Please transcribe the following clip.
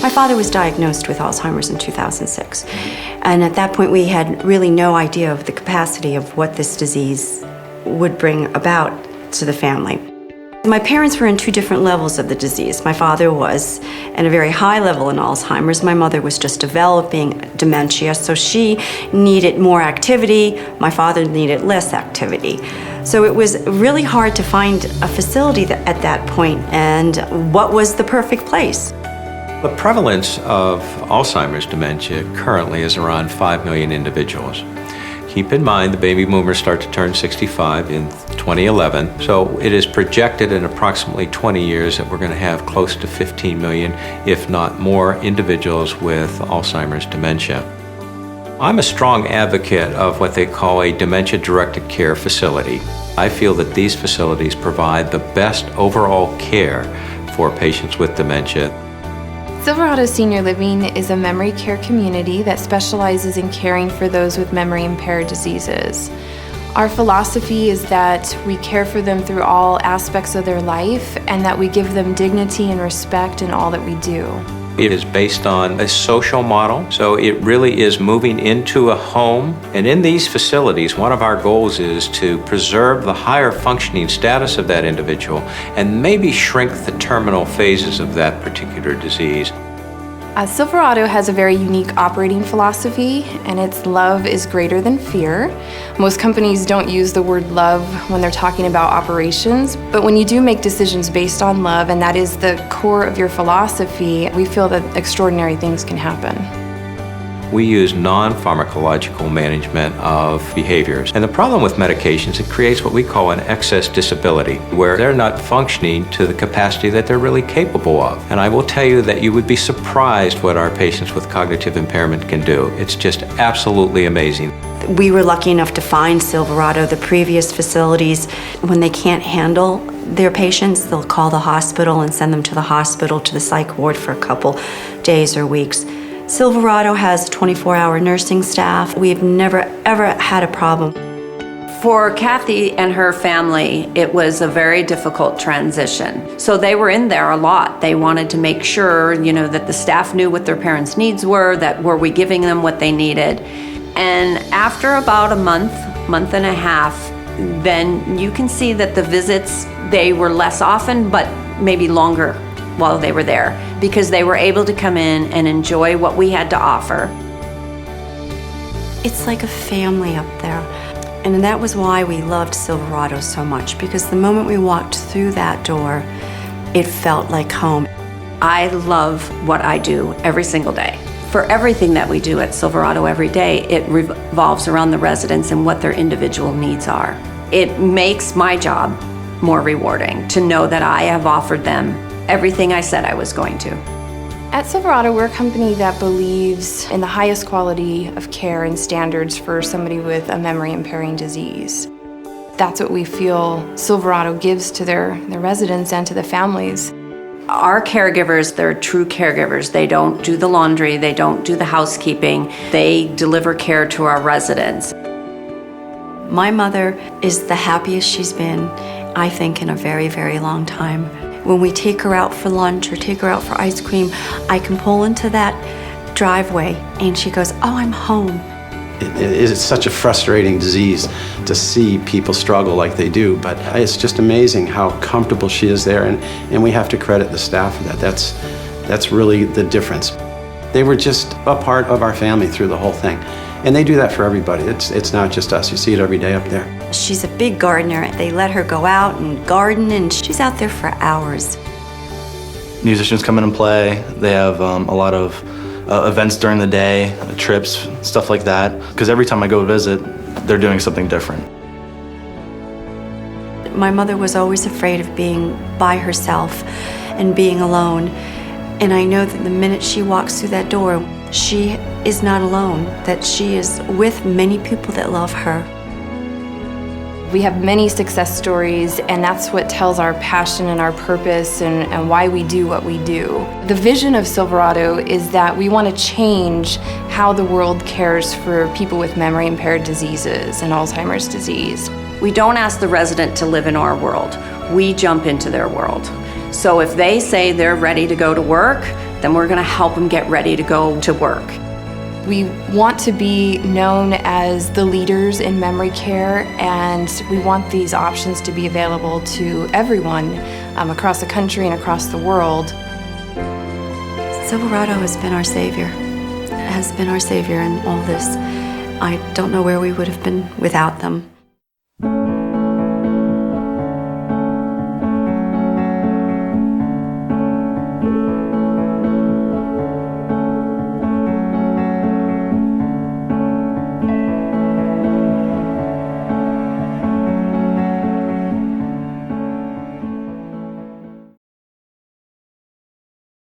My father was diagnosed with Alzheimer's in 2006, and at that point we had really no idea of the capacity of what this disease would bring about to the family. My parents were in two different levels of the disease. My father was at a very high level in Alzheimer's. My mother was just developing dementia, so she needed more activity. My father needed less activity. So it was really hard to find a facility at that point, and what was the perfect place? The prevalence of Alzheimer's dementia currently is around 5 million individuals. Keep in mind the baby boomers start to turn 65 in 2011, so it is projected in approximately 20 years that we're going to have close to 15 million, if not more, individuals with Alzheimer's dementia. I'm a strong advocate of what they call a dementia-directed care facility. I feel that these facilities provide the best overall care for patients with dementia. Silverado Senior Living is a memory care community that specializes in caring for those with memory-impaired diseases. Our philosophy is that we care for them through all aspects of their life and that we give them dignity and respect in all that we do. It is based on a social model, so it really is moving into a home. And in these facilities, one of our goals is to preserve the higher functioning status of that individual and maybe shrink the terminal phases of that particular disease. Silverado has a very unique operating philosophy, and it's love is greater than fear. Most companies don't use the word love when they're talking about operations, but when you do make decisions based on love, and that is the core of your philosophy, we feel that extraordinary things can happen. We use non-pharmacological management of behaviors. And the problem with medications, it creates what we call an excess disability, where they're not functioning to the capacity that they're really capable of. And I will tell you that you would be surprised what our patients with cognitive impairment can do. It's just absolutely amazing. We were lucky enough to find Silverado. The previous facilities, when they can't handle their patients, they'll call the hospital and send them to the hospital, to the psych ward for a couple days or weeks. Silverado has 24-hour nursing staff. We've never, ever had a problem. For Kathy and her family, it was a very difficult transition. So they were in there a lot. They wanted to make sure, that the staff knew what their parents' needs were, that were we giving them what they needed. And after about a month and a half, then you can see that the visits, they were less often, but maybe longer while they were there, because they were able to come in and enjoy what we had to offer. It's like a family up there. And that was why we loved Silverado so much, because the moment we walked through that door, it felt like home. I love what I do every single day. For everything that we do at Silverado every day, it revolves around the residents and what their individual needs are. It makes my job more rewarding to know that I have offered them everything I said I was going to. At Silverado, we're a company that believes in the highest quality of care and standards for somebody with a memory-impairing disease. That's what we feel Silverado gives to their residents and to the families. Our caregivers, they're true caregivers. They don't do the laundry, they don't do the housekeeping. They deliver care to our residents. My mother is the happiest she's been, I think, in a very, very long time. When we take her out for lunch or take her out for ice cream, I can pull into that driveway and she goes, "Oh, I'm home." It is such a frustrating disease to see people struggle like they do, but it's just amazing how comfortable she is there, and we have to credit the staff for that. That's really the difference. They were just a part of our family through the whole thing. And they do that for everybody. It's not just us. You see it every day up there. She's a big gardener. They let her go out and garden, and she's out there for hours. Musicians come in and play. They have a lot of events during the day, trips, stuff like that. Because every time I go visit, they're doing something different. My mother was always afraid of being by herself and being alone. And I know that the minute she walks through that door, she is not alone, that she is with many people that love her. We have many success stories, and that's what tells our passion and our purpose and why we do what we do. The vision of Silverado is that we want to change how the world cares for people with memory-impaired diseases and Alzheimer's disease. We don't ask the resident to live in our world. We jump into their world. So if they say they're ready to go to work, then we're going to help them get ready to go to work. We want to be known as the leaders in memory care, and we want these options to be available to everyone across the country and across the world. Silverado has been our savior, in all this. I don't know where we would have been without them.